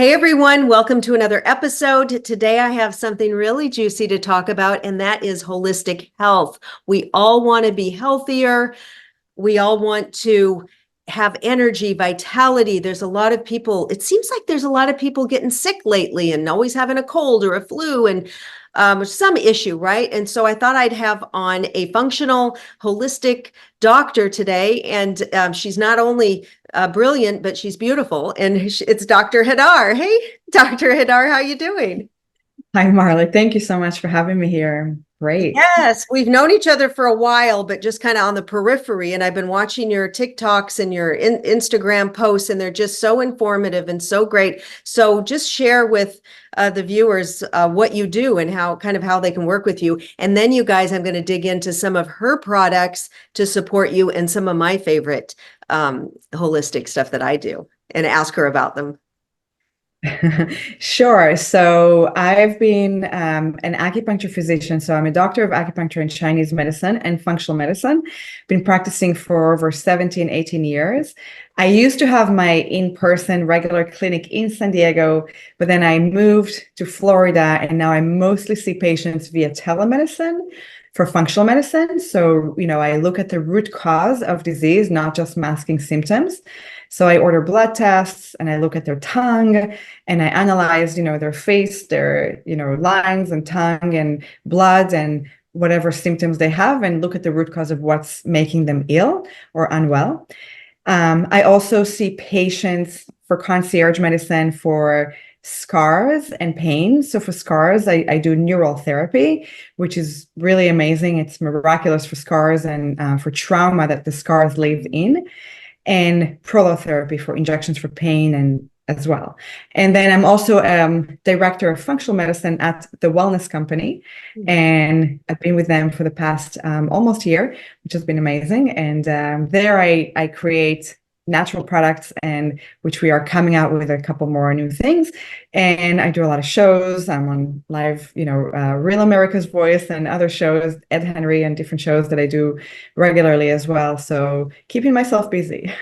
Hey everyone, welcome to another episode. Today I have something really juicy to talk about, and that is holistic health. We all want to be healthier. We all want to have energy, vitality. There's a lot of people, it seems like there's a lot of people getting sick lately and always having a cold or a flu and some issue, right? And so I thought I'd have on a functional, holistic doctor today. And she's not only brilliant, but she's beautiful. And it's Dr. Hadar. Hey, Dr. Hadar, how you doing? Hi, Marla. Thank you so much for having me here. Great. Yes, we've known each other for a while, but just kind of on the periphery. And I've been watching your TikToks and your Instagram posts, and they're just so informative and so great. So just share with the viewers what you do and how they can work with you. And then you guys, I'm going to dig into some of her products to support you and some of my favorite holistic stuff that I do and ask her about them. Sure. So I've been an acupuncture physician. So I'm a doctor of acupuncture and Chinese medicine and functional medicine. Been practicing for over 17, 18 years. I used to have my in-person regular clinic in San Diego, but then I moved to Florida, and now I mostly see patients via telemedicine for functional medicine. So, I look at the root cause of disease, not just masking symptoms. So I order blood tests and I look at their tongue and I analyze, their face, their, lines and tongue and blood and whatever symptoms they have, and look at the root cause of what's making them ill or unwell. I also see patients for concierge medicine for scars and pain. So for scars, I do neural therapy, which is really amazing. It's miraculous for scars and for trauma that the scars live in, and prolotherapy for injections for pain and as well. And then I'm also director of functional medicine at the Wellness Company, and I've been with them for the past almost year, which has been amazing. And there I create natural products, and which we are coming out with a couple more new things. And I do a lot of shows. I'm on live, Real America's Voice and other shows, Ed Henry, and different shows that I do regularly as well. So keeping myself busy.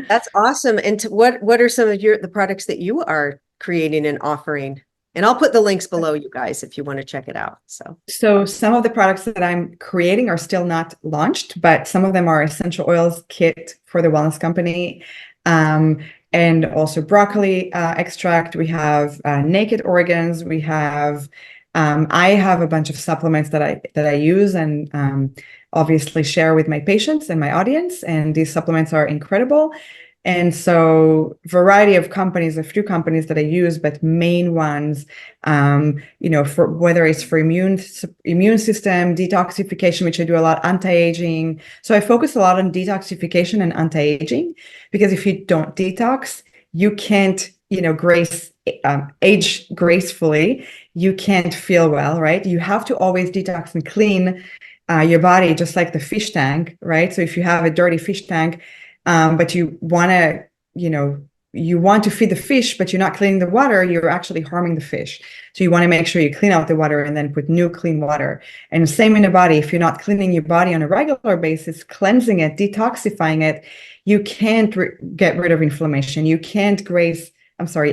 That's awesome. And what are some of the products that you are creating and offering? And I'll put the links below, you guys, if you want to check it out. So some of the products that I'm creating are still not launched, but some of them are essential oils kit for the Wellness Company, and also broccoli extract. We have naked organs. We have I have a bunch of supplements that I use and obviously share with my patients and my audience. And these supplements are incredible. And so variety of companies, a few companies that I use, but main ones, for whether it's for immune system, detoxification, which I do a lot, anti-aging. So I focus a lot on detoxification and anti-aging, because if you don't detox, you can't, age gracefully. You can't feel well, right? You have to always detox and clean your body, just like the fish tank, right? So if you have a dirty fish tank, but you want to feed the fish, but you're not cleaning the water, you're actually harming the fish. So you want to make sure you clean out the water and then put new clean water. And the same in the body. If you're not cleaning your body on a regular basis, cleansing it, detoxifying it, you can't get rid of inflammation. You can't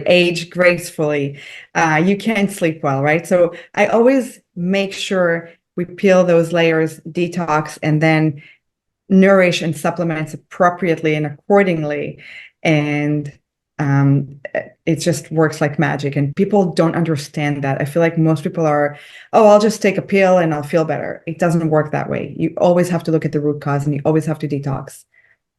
age gracefully. You can't sleep well, right? So I always make sure we peel those layers, detox, and then nourish and supplements appropriately and accordingly. And it just works like magic. And people don't understand that. I feel like most people are, oh, I'll just take a pill and I'll feel better. It doesn't work that way. You always have to look at the root cause, and you always have to detox.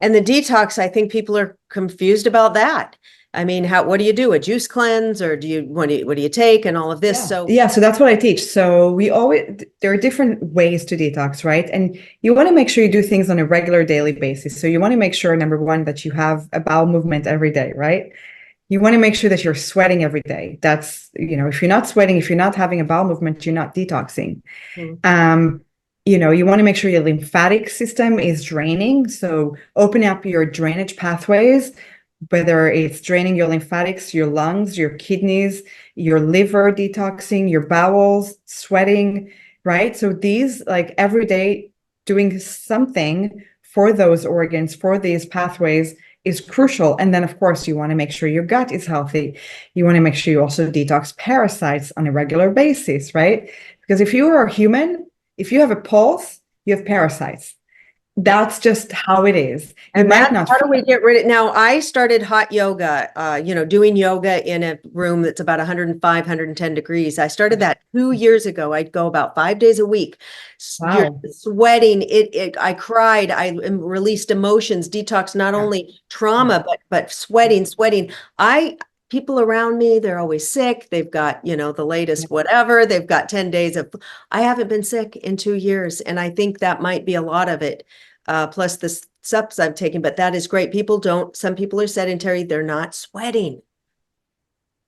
And the detox, I think people are confused about that. I mean, what do you do? A juice cleanse, or what do you take, and all of this? So that's what I teach. So there are different ways to detox, right? And you want to make sure you do things on a regular daily basis. So you want to make sure, number one, that you have a bowel movement every day, right? You want to make sure that you're sweating every day. That's, if you're not sweating, if you're not having a bowel movement, you're not detoxing. You want to make sure your lymphatic system is draining. So open up your drainage pathways, whether it's draining your lymphatics, your lungs, your kidneys, your liver, detoxing, your bowels, sweating, right? So these, like, every day doing something for those organs, for these pathways, is crucial. And then, of course, you want to make sure your gut is healthy. You want to make sure you also detox parasites on a regular basis, right? Because if you are a human, if you have a pulse, you have parasites. That's just how it is. You And might that's not how do we feel get rid of now? I started hot yoga, doing yoga in a room that's about 105, 110 degrees. I started that 2 years ago. I'd go about 5 days a week. You're wow. sweating. I cried. I released emotions, detox not Yeah. only trauma, but sweating. People around me, they're always sick. They've got, the latest whatever. They've got 10 days of, I haven't been sick in 2 years. And I think that might be a lot of it. Plus the steps I've taken, but that is great. Some people are sedentary. They're not sweating.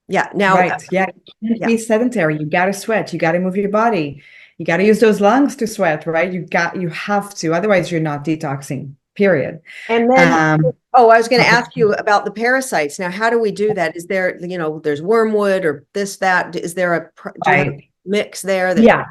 Yeah. Now, Right. Yeah. You can't yeah. be sedentary. You got to sweat. You got to move your body. You got to use those lungs to sweat, right? You have to. Otherwise, you're not detoxing, period. And then, Um, I was going to ask you about the parasites. Now, how do we do that? Is there, there's wormwood or this, that, is there do you have right. a mix there that? Yeah.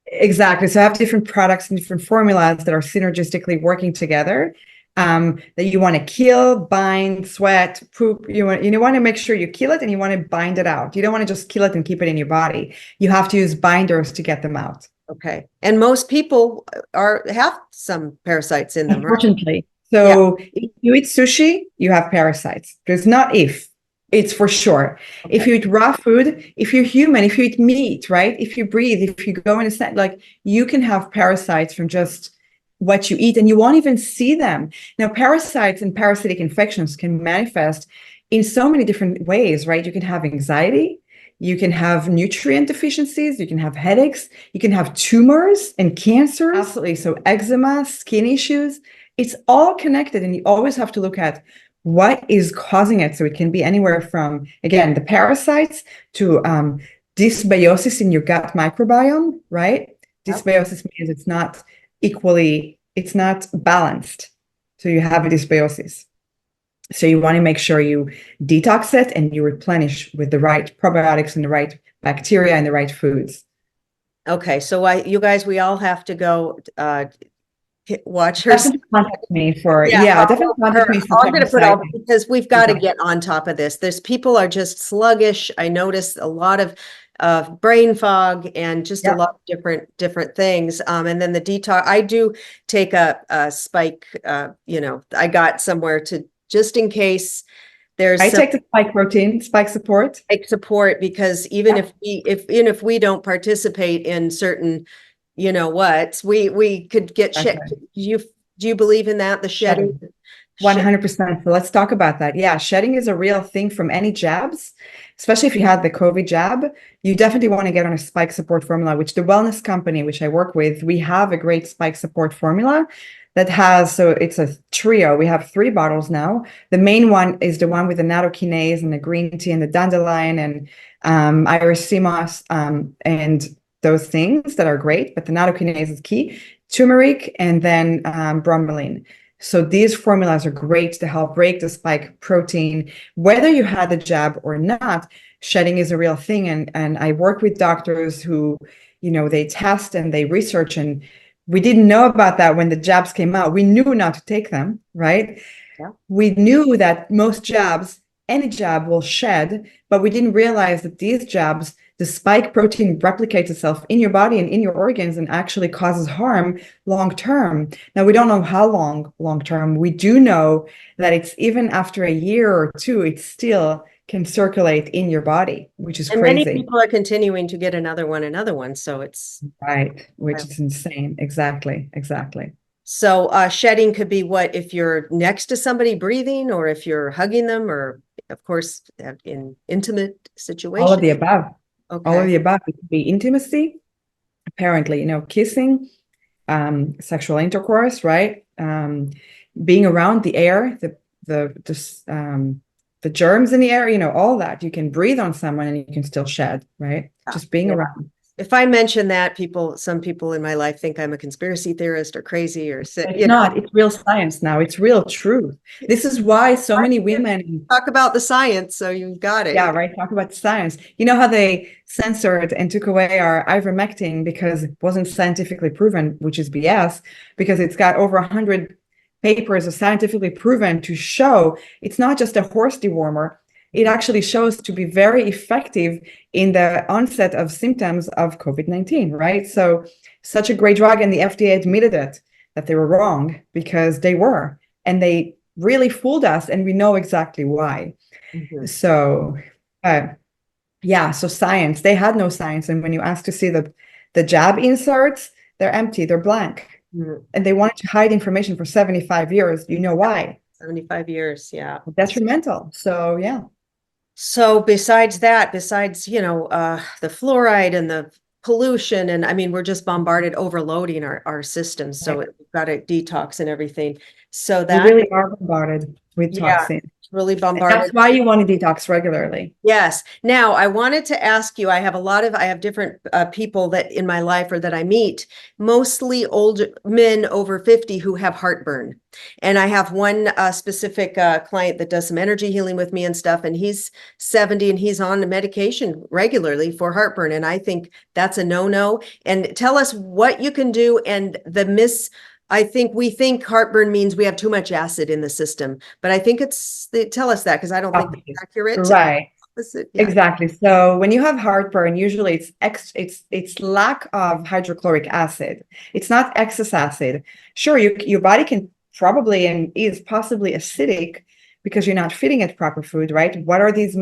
Exactly. So I have different products and different formulas that are synergistically working together, that you want to kill, bind, sweat, poop. You want to make sure you kill it and you want to bind it out. You don't want to just kill it and keep it in your body. You have to use binders to get them out. Okay. And most people have some parasites in them, right? Unfortunately. So if you eat sushi, you have parasites. There's not if. It's for sure. Okay. If you eat raw food, if you're human, if you eat meat, right? If you breathe, if you go in a set, like you can have parasites from just what you eat and you won't even see them. Now, parasites and parasitic infections can manifest in so many different ways, right? You can have anxiety, you can have nutrient deficiencies, you can have headaches, you can have tumors and cancers. Absolutely. So eczema, skin issues, it's all connected. And you always have to look at what is causing it. So it can be anywhere from, again, the parasites to dysbiosis in your gut microbiome, right? Dysbiosis means it's not balanced. So you have a dysbiosis. So you want to make sure you detox it and you replenish with the right probiotics and the right bacteria and the right foods. Okay. So you guys, we all have to go watch her. Definitely contact me for definitely contact me. I'm going to put all because we've got to get on top of this. People are just sluggish. I noticed a lot of brain fog and just a lot of different things. And then the detox. I do take a spike. I got somewhere to just in case. I take the spike protein, spike support. Because even if we don't participate in certain we could get shed. Do you believe in that? The shedding? 100%. So let's talk about that. Yeah, shedding is a real thing from any jabs, especially if you had the COVID jab. You definitely want to get on a spike support formula, which the wellness company, which I work with, we have a great spike support formula that has, so it's a trio. We have 3 bottles now. The main one is the one with the nattokinase and the green tea and the dandelion and iris sea moss and those things that are great, but the nattokinase is key, turmeric, and then bromelain. So these formulas are great to help break the spike protein. Whether you had the jab or not, shedding is a real thing. And I work with doctors who, they test and they research, and we didn't know about that when the jabs came out. We knew not to take them, right? Yeah. We knew that most jabs, any jab will shed, but we didn't realize that these jabs, the spike protein replicates itself in your body and in your organs and actually causes harm long term. Now, we don't know how long term. We do know that it's even after a year or 2, it still can circulate in your body, which is crazy. Many people are continuing to get another one. So it's right, which is insane. Exactly. So shedding could be what if you're next to somebody breathing, or if you're hugging them, or of course in intimate situations. All of the above. Okay. All of the above. It could be intimacy, apparently, kissing, sexual intercourse, right? Being around the air, the germs in the air, all that. You can breathe on someone and you can still shed, right? Just being around. If I mention that, some people in my life think I'm a conspiracy theorist or crazy or sick. It's not. It's real science now. It's real truth. This is why so many women talk about the science. So you've got it. Yeah, right. Talk about science. You know how they censored and took away our ivermectin because it wasn't scientifically proven, which is BS, because it's got over 100 papers are scientifically proven to show it's not just a horse dewormer. It actually shows to be very effective in the onset of symptoms of COVID-19, right? So such a great drug, and the FDA admitted it, that they were wrong, because they were, and they really fooled us, and we know exactly why. Mhm. So yeah, so science, they had no science. And when you ask to see the jab inserts, they're empty, they're blank. Mhm. And they wanted to hide information for 75 years. You know why? 75 years, yeah. Detrimental. So yeah. So besides that, besides, the fluoride and the pollution, and I mean, we're just bombarded, overloading our systems. So Right. we've got to detox and everything. So We that, really are bombarded with yeah, toxins. really And that's bombarded. why you want to detox regularly. Yes. Now, I wanted to ask you, I have different people that in my life or that I meet, mostly old men over 50 who have heartburn. And I have one specific client that does some energy healing with me and stuff, and he's 70 and he's on medication regularly for heartburn. And I think that's a no-no. And tell us what you can do, and I think we think heartburn means we have too much acid in the system, but I think tell us that, because I don't think it's accurate. Right. Yeah. Exactly. So when you have heartburn, usually it's lack of hydrochloric acid. It's not excess acid. Sure, your body can probably and is possibly acidic because you're not feeding it proper food, right? What are these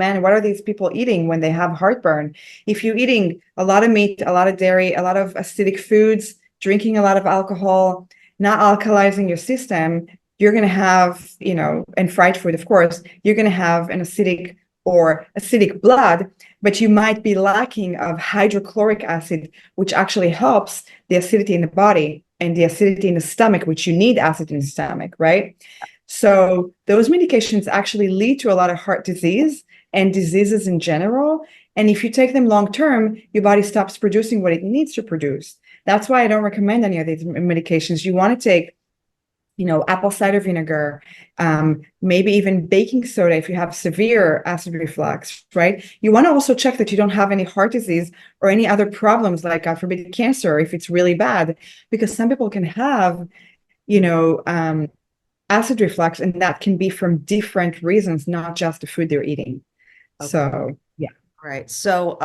people eating when they have heartburn? If you're eating a lot of meat, a lot of dairy, a lot of acidic foods, drinking a lot of alcohol, not alkalizing your system, you're going to have, and fried food, of course, you're going to have an acidic blood, but you might be lacking of hydrochloric acid, which actually helps the acidity in the body and the acidity in the stomach, which you need acid in the stomach, right? So those medications actually lead to a lot of heart disease and diseases in general. And if you take them long term, your body stops producing what it needs to produce. That's why I don't recommend any of these medications. You want to take apple cider vinegar, maybe even baking soda if you have severe acid reflux, right? You want to also check that you don't have any heart disease or any other problems, like God forbid cancer, if it's really bad, because some people can have, acid reflux, and that can be from different reasons, not just the food they're eating. Okay. So yeah. Right. So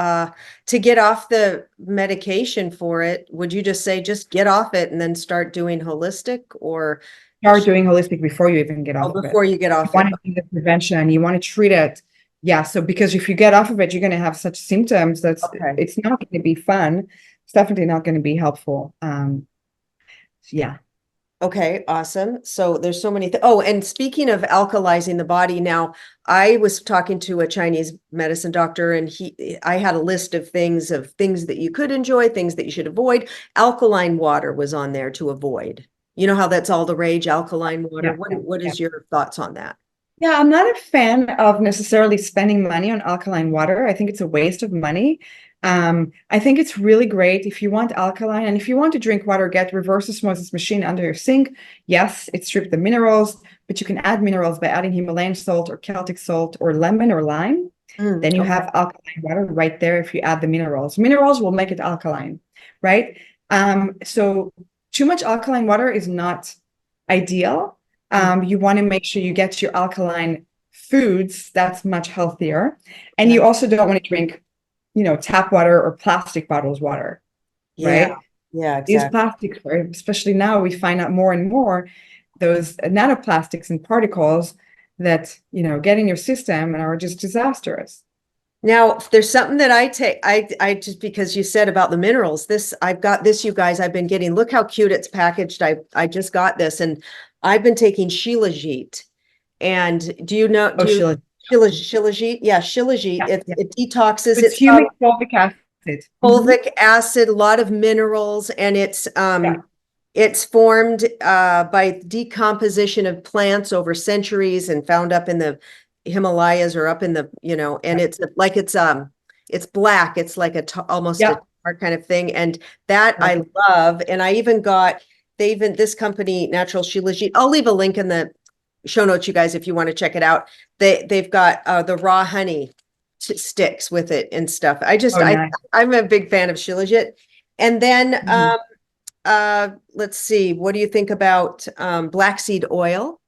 to get off the medication for it, would you just say just get off it and then start doing holistic, or Start doing holistic before you even get off of it. before you get off You want to do the prevention, you want to treat it. Yeah. So because if you get off of it, you're going to have such symptoms it's not going to be fun. It's definitely not going to be helpful. Yeah. Okay, awesome. So there's so many. Oh, and speaking of alkalizing the body, now I was talking to a Chinese medicine doctor, and I had a list of things that you could enjoy, things that you should avoid. Alkaline water was on there to avoid. You know how that's all the rage, alkaline water. What is your thoughts on that? Yeah, I'm not a fan of necessarily spending money on alkaline water. I think it's a waste of money. I think it's really great if you want alkaline, and if you want to drink water, get reverse osmosis machine under your sink. Yes, it strips the minerals, but you can add minerals by adding Himalayan salt or Celtic salt or lemon or lime. Then you have alkaline water right there if you add the minerals. Minerals will make it alkaline, right? So too much alkaline water is not ideal. You want to make sure you get your alkaline foods. That's much healthier. And you also don't want to drink, tap water or plastic bottles water, right? Yeah, exactly. These plastics, especially now, we find out more and more those nanoplastics and particles that, get in your system and are just disastrous. Now, there's something that I take, I just, because you said about the minerals, I've got this, you guys, I've been getting, look how cute it's packaged. I just got this, and I've been taking Shilajit. And do you know, Shilajit? Yeah, Shilajit. Yeah, It detoxes. it's humic fulvic acid. Fulvic acid, a lot of minerals, and it's formed by decomposition of plants over centuries and found up in the Himalayas or up in the, and it's black. It's like almost a tar kind of thing. And that I love. And I even got, this company, Natural Shilajit, I'll leave a link in the show notes, you guys, if you want to check it out. They've got the raw honey sticks with it and stuff. I'm a big fan of Shilajit. And then let's see. What do you think about black seed oil?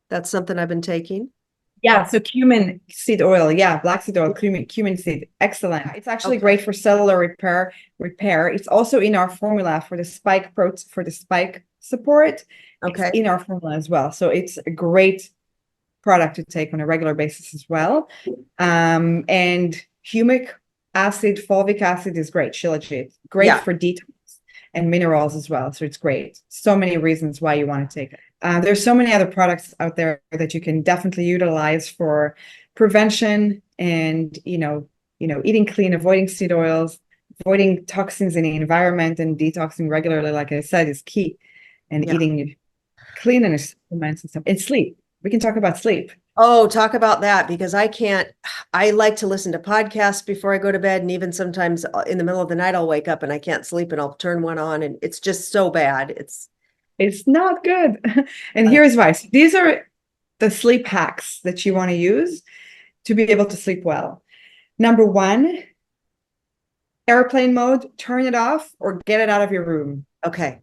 That's something I've been taking. Yeah, so cumin seed oil, yeah, black seed oil, cumin seed, excellent. It's actually Okay. great for cellular repair. It's also in our formula for the for the spike support. It's Okay. in our formula as well. So it's a great product to take on a regular basis as well. And humic acid, fulvic acid is great. Shilajit, great Yeah. for detox and minerals as well. So it's great. So many reasons why you want to take it. There's so many other products out there that you can definitely utilize for prevention and, eating clean, avoiding seed oils, avoiding toxins in the environment and detoxing regularly, like I said, is key. And Yeah. eating clean and supplements and stuff. And sleep. We can talk about sleep. Oh, talk about that because I like to listen to podcasts before I go to bed. And even sometimes in the middle of the night, I'll wake up and I can't sleep and I'll turn one on and it's just so bad. It's not good. And here's why. So these are the sleep hacks that you want to use to be able to sleep well. Number one, airplane mode, turn it off or get it out of your room. Okay.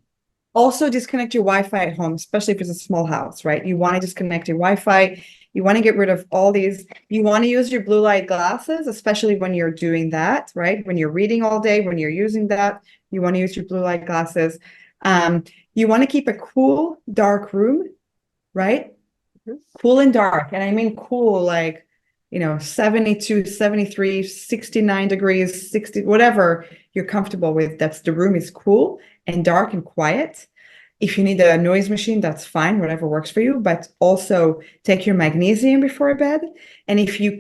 Also, disconnect your Wi-Fi at home, especially if it's a small house, right? You want to disconnect your Wi-Fi. You want to get rid of all these. You want to use your blue light glasses, especially when you're doing that, right? When you're reading all day, when you're using that, you want to use your blue light glasses. You want to keep a cool, dark room, right? Cool and dark. And I mean cool, like, 72, 73, 69 degrees, 60, whatever you're comfortable with. The room is cool and dark and quiet. If you need a noise machine, that's fine, whatever works for you. But also take your magnesium before bed. And if you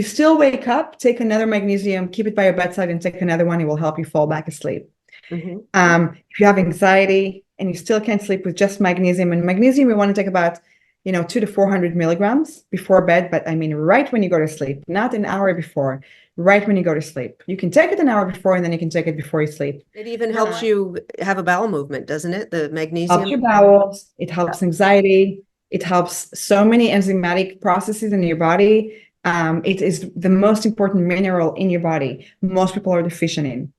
still wake up, take another magnesium, keep it by your bedside and take another one. It will help you fall back asleep. If you have anxiety and you still can't sleep with just magnesium, and magnesium, we want to take about 200 to 400 milligrams before bed, but I mean right when you go to sleep, not an hour before, right when you go to sleep. You can take it an hour before and then you can take it before you sleep. It even helps you have a bowel movement, doesn't it? The magnesium. Helps your bowels. It helps anxiety. It helps so many enzymatic processes in your body. It is the most important mineral in your body. Most people are deficient in.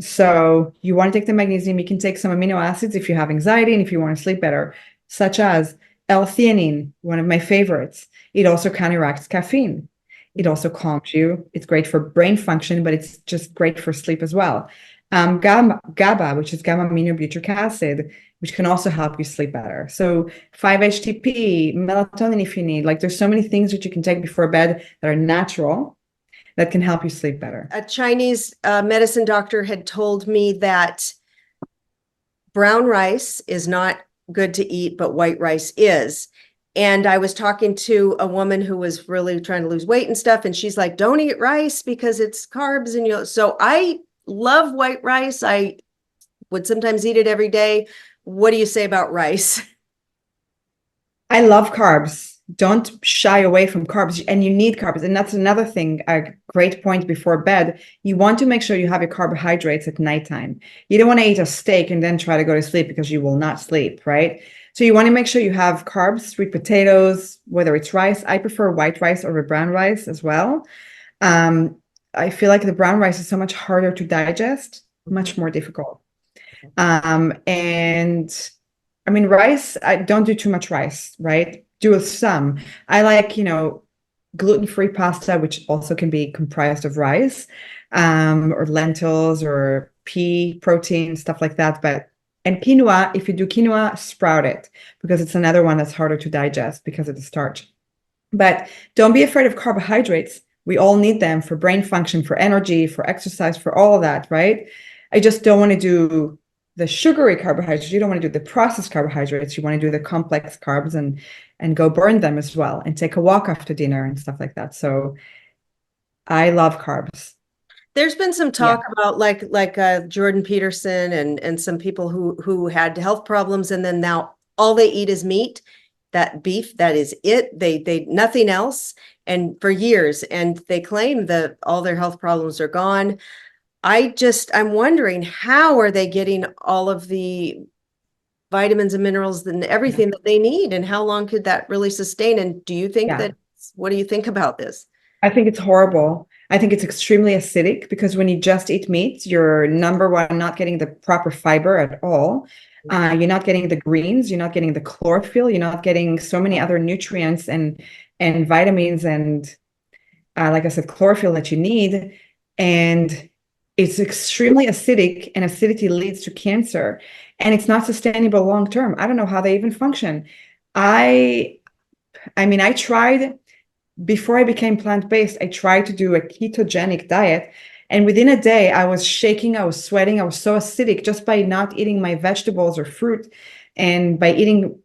So you want to take the magnesium. You can take some amino acids if you have anxiety and if you want to sleep better, such as L-theanine, one of my favorites. It also counteracts caffeine. It also calms you. It's great for brain function, but it's just great for sleep as well. GABA, which is gamma-aminobutyric acid, which can also help you sleep better. So 5-HTP, melatonin if you need. Like there's so many things that you can take before bed that are natural that can help you sleep better. A Chinese medicine doctor had told me that brown rice is not good to eat, but white rice is. And I was talking to a woman who was really trying to lose weight and stuff. And she's like, don't eat rice because it's carbs. And so I love white rice. I would sometimes eat it every day. What do you say about rice? I love carbs. Don't shy away from carbs, and you need carbs. And that's another thing, a great point before bed. You want to make sure you have your carbohydrates at nighttime. You don't want to eat a steak and then try to go to sleep because you will not sleep, right? So you want to make sure you have carbs, sweet potatoes, whether it's rice. I prefer white rice over brown rice as well. I feel like the brown rice is so much harder to digest, much more difficult. And I mean, rice, I don't do too much rice, right? Do some. I like, gluten-free pasta, which also can be comprised of rice, or lentils or pea protein, stuff like that. And quinoa, if you do quinoa, sprout it because it's another one that's harder to digest because of the starch. But don't be afraid of carbohydrates. We all need them for brain function, for energy, for exercise, for all of that, right? I just don't want to do the sugary carbohydrates. You don't want to do the processed carbohydrates. You want to do the complex carbs and go burn them as well and take a walk after dinner and stuff like that. So I love carbs. There's been some talk about like Jordan Peterson and some people who had health problems and then now all they eat is meat, that beef, that is it. They nothing else. And for years, and they claim that all their health problems are gone. I'm wondering, how are they getting all of the vitamins and minerals and everything that they need? And how long could that really sustain? And do you think what do you think about this? I think it's horrible. I think it's extremely acidic because when you just eat meat, you're number one, not getting the proper fiber at all. You're not getting the greens, you're not getting the chlorophyll, you're not getting so many other nutrients and vitamins and like I said, chlorophyll that you need. And it's extremely acidic, and acidity leads to cancer. And it's not sustainable long term. I don't know how they even function. I I mean, I tried before I became plant-based, I tried to do a ketogenic diet. And within a day, I was shaking, I was sweating, I was so acidic just by not eating my vegetables or fruit. And by eating,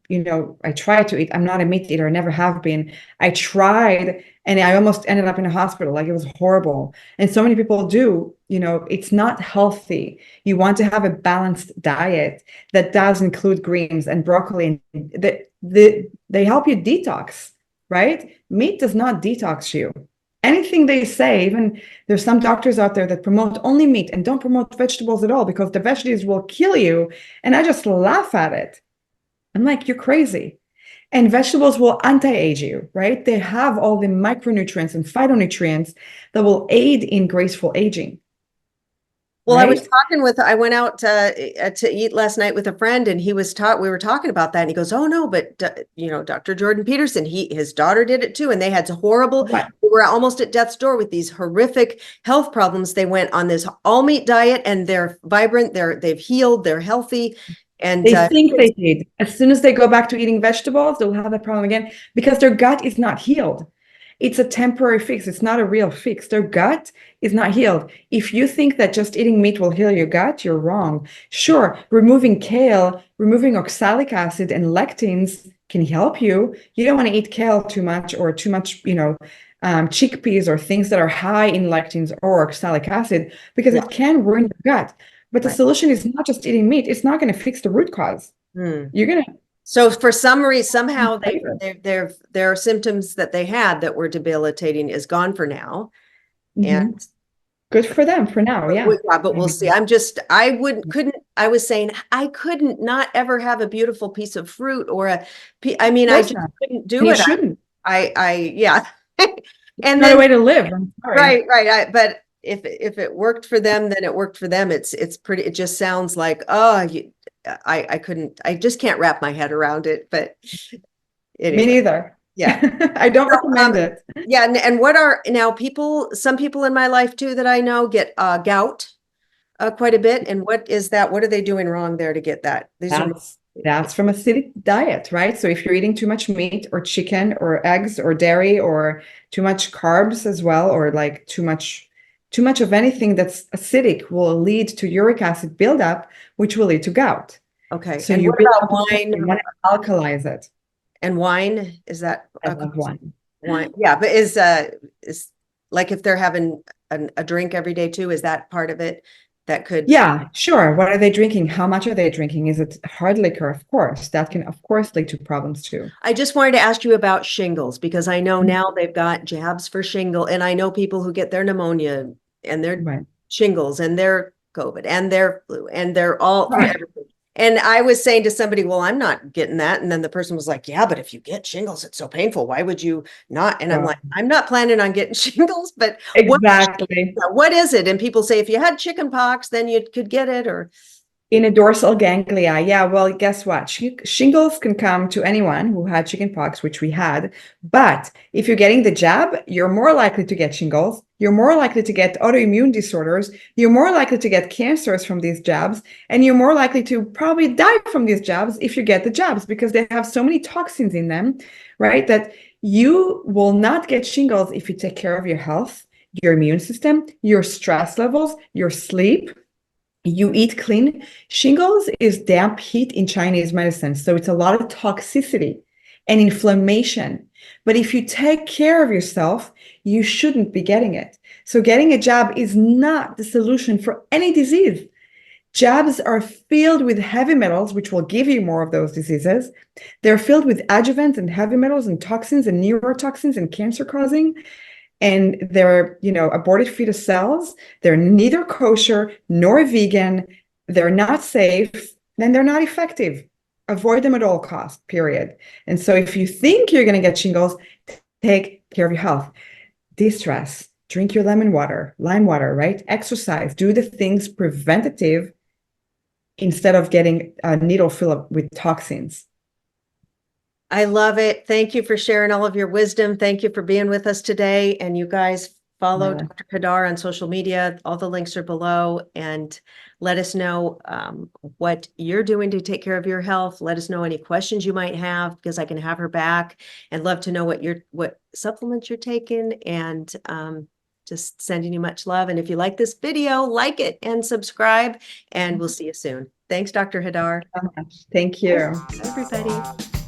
I tried to eat. I'm not a meat eater, I never have been. I tried and I almost ended up in a hospital. Like it was horrible. And so many people do, it's not healthy. You want to have a balanced diet that does include greens and broccoli. And they help you detox, right? Meat does not detox you. Anything they say, even there's some doctors out there that promote only meat and don't promote vegetables at all because the vegetables will kill you. And I just laugh at it. I'm like, you're crazy. And vegetables will anti-age you, right? They have all the micronutrients and phytonutrients that will aid in graceful aging. Well, right? I went out to eat last night with a friend, and we were talking about that, and he goes, "Oh no, but Dr. Jordan Peterson, his daughter did it too, and they had they were almost at death's door with these horrific health problems. They went on this all meat diet, and they're vibrant, they've healed, they're healthy." And They think they did. As soon as they go back to eating vegetables, they'll have that problem again because their gut is not healed. It's a temporary fix. It's not a real fix. Their gut is not healed. If you think that just eating meat will heal your gut, you're wrong. Sure, removing kale, removing oxalic acid and lectins can help you. You don't want to eat kale too much or too much, chickpeas or things that are high in lectins or oxalic acid because it can ruin your gut. But the solution is not just eating meat. It's not going to fix the root cause. You're going to. So for some reason, somehow their symptoms that they had that were debilitating is gone for now. And good for them for now. Yeah. But we'll see. I was saying I couldn't not ever have a beautiful piece of fruit or I just couldn't do it. Shouldn't. Yeah. And not a way to live. I'm sorry. Right. But if it worked for them, then it worked for them. It just sounds like, I just can't wrap my head around it, but anyway. Me neither. Yeah. I don't recommend it. Yeah. And some people in my life too, that I know get gout quite a bit. And what is that? What are they doing wrong there to get that? That's from acidic diet, right? So if you're eating too much meat or chicken or eggs or dairy or too much carbs as well, or like too much of anything that's acidic will lead to uric acid buildup, which will lead to gout. Okay. So and what about wine? You want to alkalize it. And wine, is that? I love wine. Wine, yeah, but is like if they're having a drink every day too, is that part of it? That could. Yeah, sure. What are they drinking? How much are they drinking? Is it hard liquor? Of course, that can of course lead to problems too. I just wanted to ask you about shingles because I know now they've got jabs for shingle, and I know people who get their pneumonia and their shingles and their COVID and their flu and they're all everything. And I was saying to somebody, well, I'm not getting that. And then the person was like, yeah, but if you get shingles, it's so painful. Why would you not? And I'm like, I'm not planning on getting shingles, but exactly. What is it? And people say, if you had chicken pox, then you could get it or. In a dorsal ganglia. Yeah, well, guess what? Shingles can come to anyone who had chickenpox, which we had. But if you're getting the jab, you're more likely to get shingles. You're more likely to get autoimmune disorders. You're more likely to get cancers from these jabs. And you're more likely to probably die from these jabs if you get the jabs because they have so many toxins in them, right? That you will not get shingles if you take care of your health, your immune system, your stress levels, your sleep. You eat clean. Shingles is damp heat in Chinese medicine. So it's a lot of toxicity and inflammation. But if you take care of yourself, you shouldn't be getting it. So getting a jab is not the solution for any disease. Jabs are filled with heavy metals, which will give you more of those diseases. They're filled with adjuvants and heavy metals and toxins and neurotoxins and cancer causing. And they're, aborted fetus cells. They're neither kosher nor vegan. They're not safe, and they're not effective. Avoid them at all costs, period. And so if you think you're going to get shingles, take care of your health. De-stress, drink your lemon water, lime water, right? Exercise, do the things preventative instead of getting a needle filled up with toxins. I love it. Thank you for sharing all of your wisdom. Thank you for being with us today. And you guys follow Marla. Dr. Hadar on social media. All the links are below, and let us know what you're doing to take care of your health. Let us know any questions you might have, because I can have her back, and love to know what supplements you're taking, and just sending you much love. And if you like this video, like it and subscribe, and we'll see you soon. Thanks, Dr. Hadar. So much. Thank you. Bye, everybody.